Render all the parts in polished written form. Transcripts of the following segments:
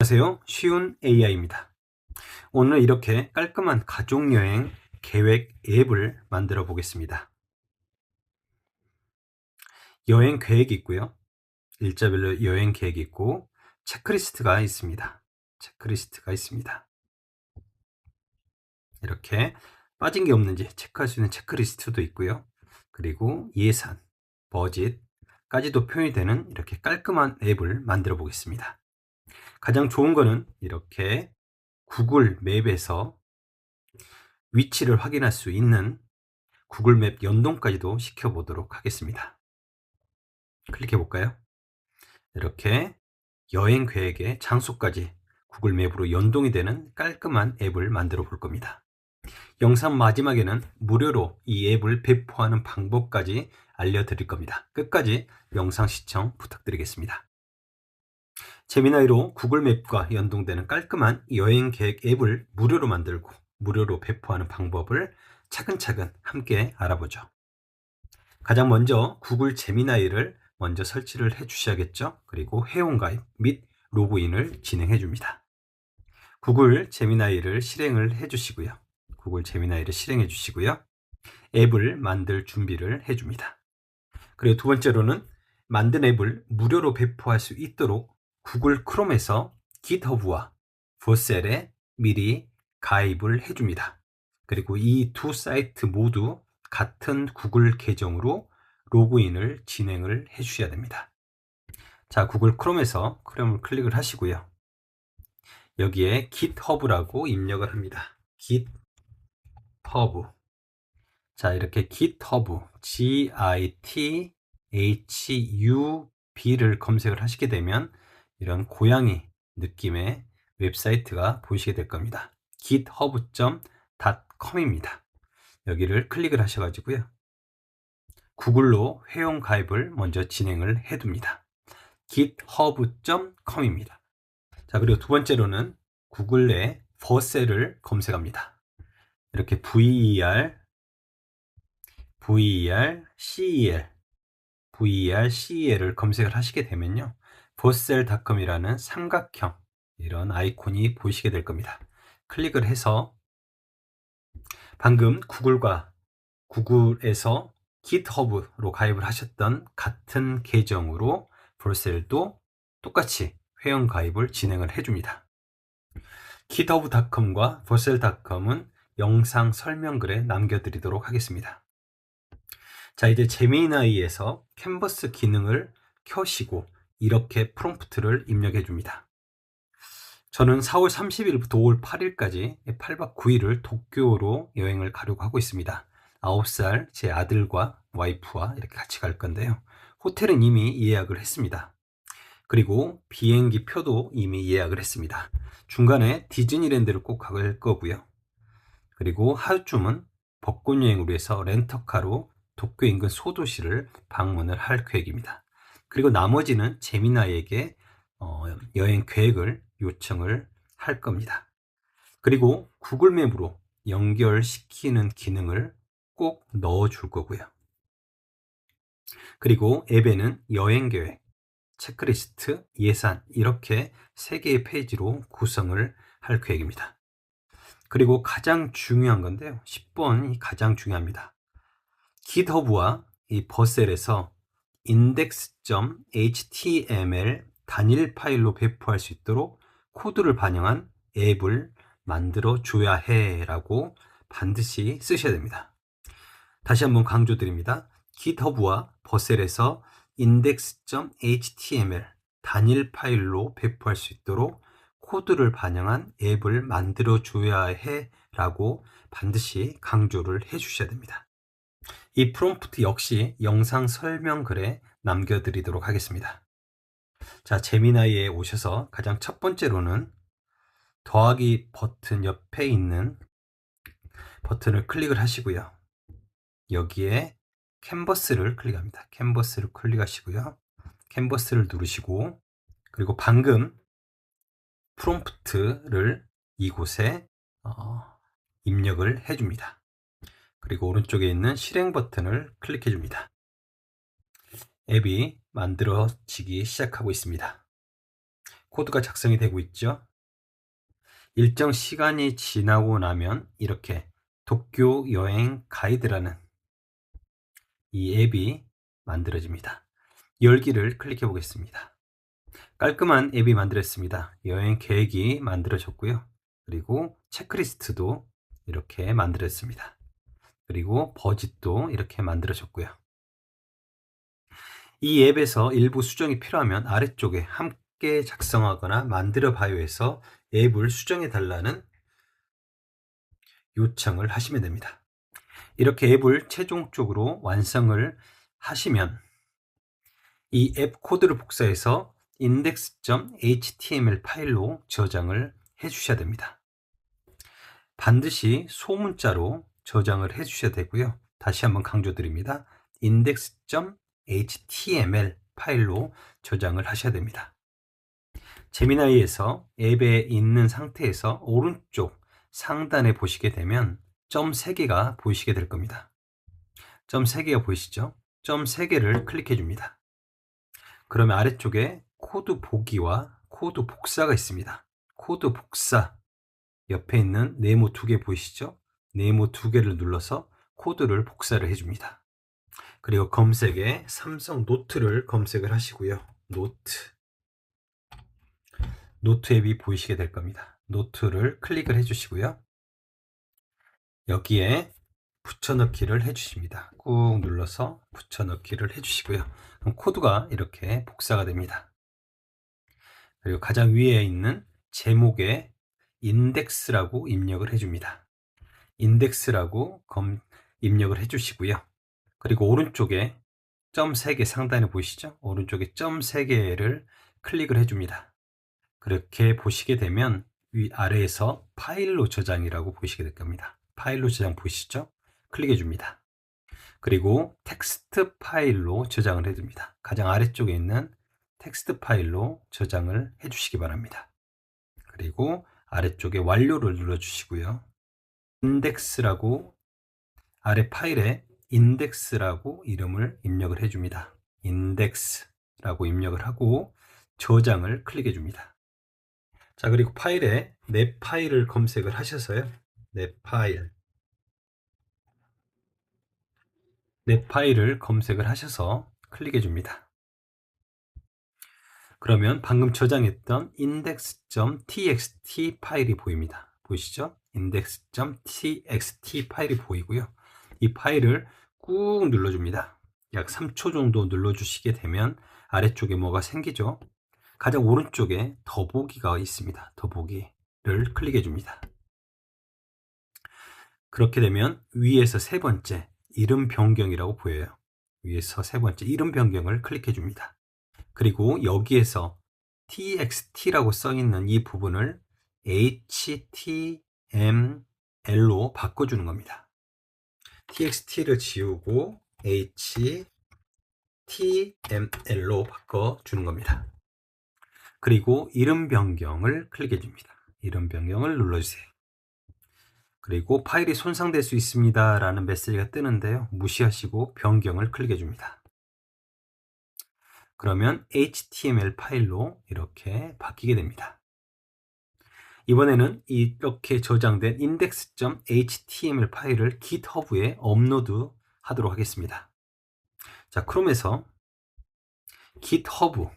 안녕하세요. 쉬운 AI입니다. 오늘 이렇게 깔끔한 가족여행 계획 앱을 만들어 보겠습니다. 여행 계획이 있고요. 일자별로 여행 계획이 있고 체크리스트가 있습니다. 이렇게 빠진 게 없는지 체크할 수 있는 체크리스트도 있고요. 그리고 예산, 버짓까지도 표현이 되는 이렇게 깔끔한 앱을 만들어 보겠습니다. 가장 좋은 거는 이렇게 구글 맵에서 위치를 확인할 수 있는 구글 맵 연동까지도 시켜보도록 하겠습니다. 클릭해 볼까요? 이렇게 여행 계획의 장소까지 구글 맵으로 연동이 되는 깔끔한 앱을 만들어 볼 겁니다. 영상 마지막에는 무료로 이 앱을 배포하는 방법까지 알려드릴 겁니다. 끝까지 영상 시청 부탁드리겠습니다. 재미나이로 구글 맵과 연동되는 깔끔한 여행 계획 앱을 무료로 만들고 무료로 배포하는 방법을 차근차근 함께 알아보죠. 가장 먼저 구글 제미나이를 먼저 설치를 해 주셔야겠죠. 그리고 회원가입 및 로그인을 진행해 줍니다. 구글 제미나이를 실행을 해 주시고요. 앱을 만들 준비를 해 줍니다. 그리고 두 번째로는 만든 앱을 무료로 배포할 수 있도록 구글 크롬에서 깃허브와 포셀에 미리 가입을 해 줍니다. 그리고 이 두 사이트 모두 같은 구글 계정으로 로그인을 진행을 해 주셔야 됩니다. 자, 구글 크롬에서 크롬을 클릭을 하시고요. 여기에 깃허브라고 입력을 합니다. 깃허브. 자, 이렇게 깃허브, GITHUB를 검색을 하시게 되면 이런 고양이 느낌의 웹사이트가 보이시게 될 겁니다. github.com입니다. 여기를 클릭을 하셔가지고요. 구글로 회원 가입을 먼저 진행을 해둡니다. github.com입니다. 자, 그리고 두 번째로는 구글 내 버셀을 검색합니다. 이렇게 VERCEL을 검색을 하시게 되면요. 버셀닷컴이라는 삼각형 이런 아이콘이 보이시게 될 겁니다. 클릭을 해서 방금 구글에서 깃허브로 가입을 하셨던 같은 계정으로 버셀도 똑같이 회원 가입을 진행을 해줍니다. 깃허브닷컴과 버셀닷컴은 영상 설명글에 남겨드리도록 하겠습니다. 자, 이제 제미나이에서 캔버스 기능을 켜시고 이렇게 프롬프트를 입력해 줍니다. 저는 4월 30일부터 5월 8일까지 8박 9일을 도쿄로 여행을 가려고 하고 있습니다. 9살 제 아들과 와이프와 이렇게 같이 갈 건데요. 호텔은 이미 예약을 했습니다. 그리고 비행기 표도 이미 예약을 했습니다. 중간에 디즈니랜드를 꼭 갈 거고요. 그리고 하루쯤은 벚꽃 여행을 위해서 렌터카로 도쿄 인근 소도시를 방문을 할 계획입니다. 그리고 나머지는 제미나이에게 여행 계획을 요청을 할 겁니다. 그리고 구글 맵으로 연결시키는 기능을 꼭 넣어 줄 거고요. 그리고 앱에는 여행 계획, 체크리스트, 예산 이렇게 3개의 페이지로 구성을 할 계획입니다. 그리고 가장 중요한 건데요. 10번이 가장 중요합니다. 깃허브와 이 버셀에서 index.html 단일 파일로 배포할 수 있도록 코드를 반영한 앱을 만들어 줘야 해 라고 반드시 쓰셔야 됩니다. 다시 한번 강조드립니다. 깃허브와 버셀에서 index.html 단일 파일로 배포할 수 있도록 코드를 반영한 앱을 만들어 줘야 해 라고 반드시 강조를 해 주셔야 됩니다. 이 프롬프트 역시 영상 설명글에 남겨드리도록 하겠습니다. 자, 제미나이에 오셔서 가장 첫 번째로는 더하기 버튼 옆에 있는 버튼을 클릭을 하시고요. 여기에 캔버스를 클릭합니다. 캔버스를 클릭하시고요. 캔버스를 누르시고 그리고 방금 프롬프트를 이곳에 입력을 해줍니다. 그리고 오른쪽에 있는 실행 버튼을 클릭해 줍니다. 앱이 만들어지기 시작하고 있습니다. 코드가 작성이 되고 있죠. 일정 시간이 지나고 나면 이렇게 도쿄 여행 가이드라는 이 앱이 만들어집니다. 열기를 클릭해 보겠습니다. 깔끔한 앱이 만들어졌습니다. 여행 계획이 만들어졌고요. 그리고 체크리스트도 이렇게 만들어졌습니다. 그리고 버짓도 이렇게 만들어졌고요. 이 앱에서 일부 수정이 필요하면 아래쪽에 함께 작성하거나 만들어 봐요에서 앱을 수정해 달라는 요청을 하시면 됩니다. 이렇게 앱을 최종적으로 완성을 하시면 이 앱 코드를 복사해서 index.html 파일로 저장을 해 주셔야 됩니다. 반드시 소문자로 저장을 해 주셔야 되고요. 다시 한번 강조드립니다. index.html 파일로 저장을 하셔야 됩니다. 제미나이에서 앱에 있는 상태에서 오른쪽 상단에 보시게 되면 점 3개가 보이시게 될 겁니다. 점 3개가 보이시죠? 점 3개를 클릭해 줍니다. 그러면 아래쪽에 코드 보기와 코드 복사가 있습니다. 코드 복사 옆에 있는 네모 2개 보이시죠? 네모 2개를 눌러서 코드를 복사를 해줍니다. 그리고 검색에 삼성 노트를 검색을 하시고요. 노트 앱이 보이시게 될 겁니다. 노트를 클릭을 해주시고요. 여기에 붙여넣기를 해주십니다. 꾹 눌러서 붙여넣기를 해주시고요. 그럼 코드가 이렇게 복사가 됩니다. 그리고 가장 위에 있는 제목에 인덱스라고 입력을 해줍니다. 인덱스라고 입력을 해주시고요. 그리고 오른쪽에 점 3개 상단에 보이시죠? 오른쪽에 점 3개를 클릭을 해줍니다. 그렇게 보시게 되면 아래에서 파일로 저장이라고 보시게 될 겁니다. 파일로 저장 보이시죠? 클릭해 줍니다. 그리고 텍스트 파일로 저장을 해줍니다. 가장 아래쪽에 있는 텍스트 파일로 저장을 해주시기 바랍니다. 그리고 아래쪽에 완료를 눌러주시고요. 인덱스라고 아래 파일에 인덱스라고 이름을 입력을 해줍니다. 인덱스라고 입력을 하고 저장을 클릭해 줍니다. 자, 그리고 파일에 내 파일을 검색을 하셔서요. 내 파일을 검색을 하셔서 클릭해 줍니다. 그러면 방금 저장했던 index.txt 파일이 보입니다. 보이시죠? index.txt 파일이 보이고요. 이 파일을 꾹 눌러줍니다. 약 3초 정도 눌러주시게 되면 아래쪽에 뭐가 생기죠? 가장 오른쪽에 더보기가 있습니다. 더보기를 클릭해 줍니다. 그렇게 되면 위에서 세 번째 이름 변경이라고 보여요. 위에서 세 번째 이름 변경을 클릭해 줍니다. 그리고 여기에서 txt라고 써 있는 이 부분을 html로 바꿔주는 겁니다. txt를 지우고 html로 바꿔주는 겁니다. 그리고 이름 변경을 클릭해 줍니다. 이름 변경을 눌러주세요. 그리고 파일이 손상될 수 있습니다 라는 메시지가 뜨는데요. 무시하시고 변경을 클릭해 줍니다. 그러면 HTML 파일로 이렇게 바뀌게 됩니다. 이번에는 이렇게 저장된 index.html 파일을 GitHub에 업로드 하도록 하겠습니다. 자, 크롬에서 GitHub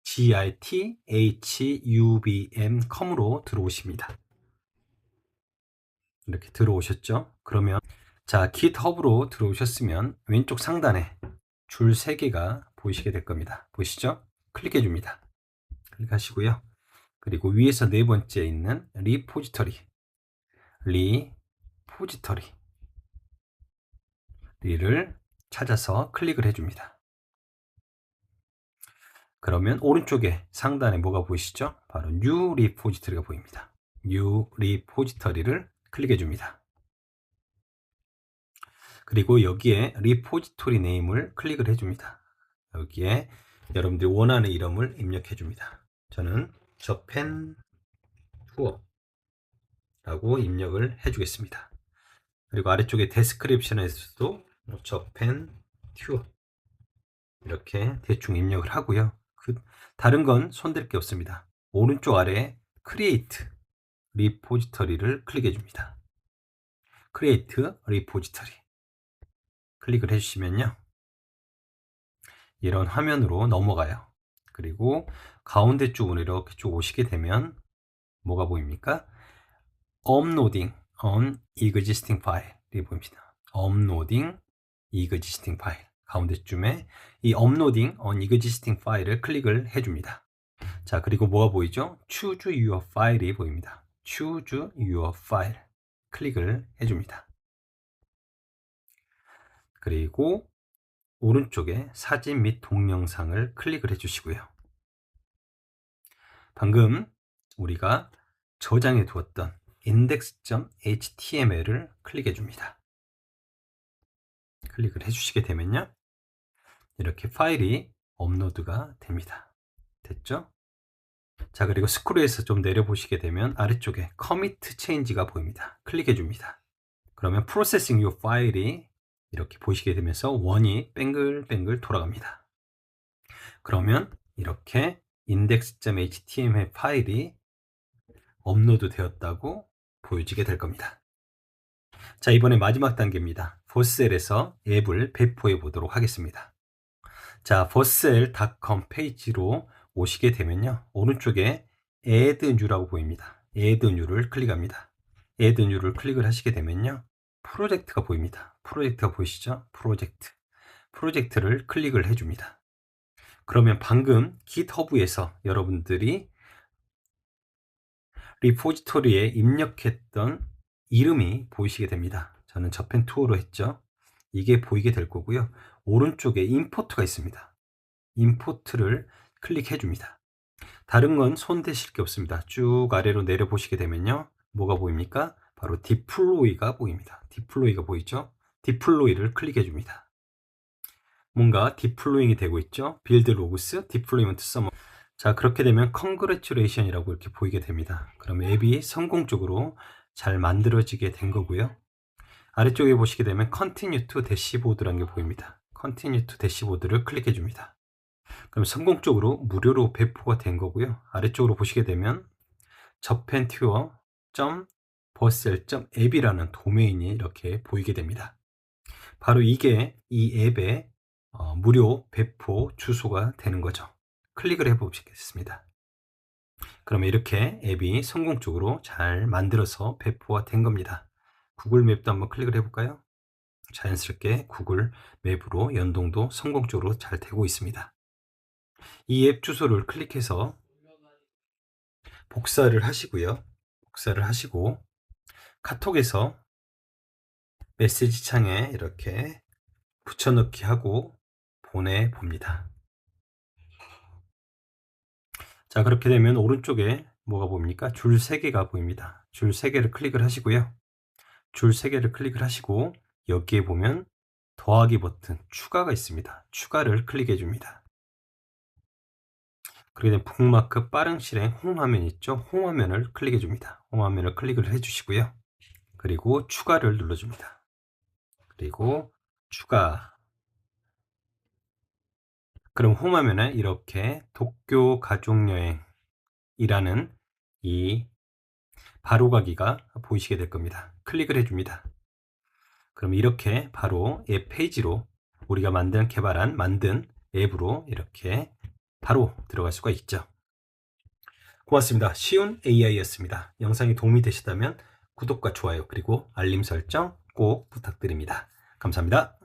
githubm.com으로 들어오십니다. 이렇게 들어오셨죠? 그러면 자, GitHub로 들어오셨으면 왼쪽 상단에 줄 3개가 보이시게 될 겁니다. 보이시죠? 클릭해 줍니다. 클릭하시고요. 그리고 위에서 네 번째에 있는 리포지터리를 찾아서 클릭을 해줍니다. 그러면 오른쪽에 상단에 뭐가 보이시죠? 바로 New Repository가 보입니다. New Repository를 클릭해 줍니다. 그리고 여기에 리포지토리 네임을 클릭을 해줍니다. 여기에 여러분들이 원하는 이름을 입력해 줍니다. 저는 저펜 투어라고 입력을 해주겠습니다. 그리고 아래쪽에 데스크립션에서도 저펜 투어 이렇게 대충 입력을 하고요. 다른 건 손댈 게 없습니다. 오른쪽 아래 Create 리포지터리를 클릭해 줍니다. Create 리포지터리 클릭을 해주시면요, 이런 화면으로 넘어가요. 그리고 가운데 쪽으로 이렇게 쭉 오시게 되면 뭐가 보입니까? Uploading on existing file이 보입니다. Uploading existing file 가운데쯤에 이 Uploading on existing file을 클릭을 해줍니다. 자, 그리고 뭐가 보이죠? Choose your file이 보입니다. Choose your file 클릭을 해줍니다. 그리고 오른쪽에 사진 및 동영상을 클릭을 해주시고요. 방금 우리가 저장해 두었던 index.html을 클릭해 줍니다. 클릭을 해주시게 되면요, 이렇게 파일이 업로드가 됩니다. 됐죠? 자, 그리고 스크롤해서 좀 내려보시게 되면 아래쪽에 commit change가 보입니다. 클릭해 줍니다. 그러면 processing your 파일이 이렇게 보시게 되면서 원이 뱅글뱅글 돌아갑니다. 그러면 이렇게 index.html 파일이 업로드 되었다고 보여지게 될 겁니다. 자, 이번에 마지막 단계입니다. forcel에서 앱을 배포해 보도록 하겠습니다. 자, forcel.com 페이지로 오시게 되면요, 오른쪽에 add new라고 보입니다. add new를 클릭합니다. add new를 클릭을 하시게 되면요, 프로젝트가 보입니다. 프로젝트가 보이시죠? 프로젝트를 클릭을 해줍니다. 그러면 방금 GitHub에서 여러분들이 리포지토리에 입력했던 이름이 보이시게 됩니다. 저는 저펜2로 했죠. 이게 보이게 될 거고요. 오른쪽에 임포트가 있습니다. 임포트를 클릭해 줍니다. 다른 건 손대실 게 없습니다. 쭉 아래로 내려 보시게 되면요, 뭐가 보입니까? 바로 디플로이가 보입니다. 디플로이가 보이죠? 디플로이를 클릭해 줍니다. 뭔가 디플로잉이 되고 있죠? 빌드 로그스, 디플로이먼트 서머. 자, 그렇게 되면 컨그레츄레이션이라고 이렇게 보이게 됩니다. 그럼 앱이 성공적으로 잘 만들어지게 된 거고요. 아래쪽에 보시게 되면 Continue to Dashboard라는 게 보입니다. Continue to Dashboard를 클릭해 줍니다. 그럼 성공적으로 무료로 배포가 된 거고요. 아래쪽으로 보시게 되면 jopentour.vercel.app이라는 도메인이 이렇게 보이게 됩니다. 바로 이게 이 앱의 무료 배포 주소가 되는 거죠. 클릭을 해보시겠습니다. 그러면 이렇게 앱이 성공적으로 잘 만들어서 배포가 된 겁니다. 구글 맵도 한번 클릭을 해볼까요? 자연스럽게 구글 맵으로 연동도 성공적으로 잘 되고 있습니다. 이 앱 주소를 클릭해서 복사를 하시고요. 복사를 하시고 카톡에서 메시지 창에 이렇게 붙여넣기 하고 보내봅니다. 자, 그렇게 되면 오른쪽에 뭐가 보입니까? 줄 3개가 보입니다. 줄 3개를 클릭을 하시고요. 줄 3개를 클릭을 하시고 여기에 보면 더하기 버튼 추가가 있습니다. 추가를 클릭해 줍니다. 그렇게 되면 북마크 빠른 실행 홈 화면 있죠? 홈 화면을 클릭해 줍니다. 홈 화면을 클릭을 해 주시고요. 그리고 추가를 눌러 줍니다. 그리고 추가. 그럼 홈 화면에 이렇게 도쿄 가족여행이라는 이 바로가기가 보이시게 될 겁니다. 클릭을 해줍니다. 그럼 이렇게 바로 앱 페이지로 우리가 만든 앱으로 이렇게 바로 들어갈 수가 있죠. 고맙습니다. 쉬운 AI였습니다. 영상이 도움이 되시다면 구독과 좋아요 그리고 알림 설정 꼭 부탁드립니다. 감사합니다.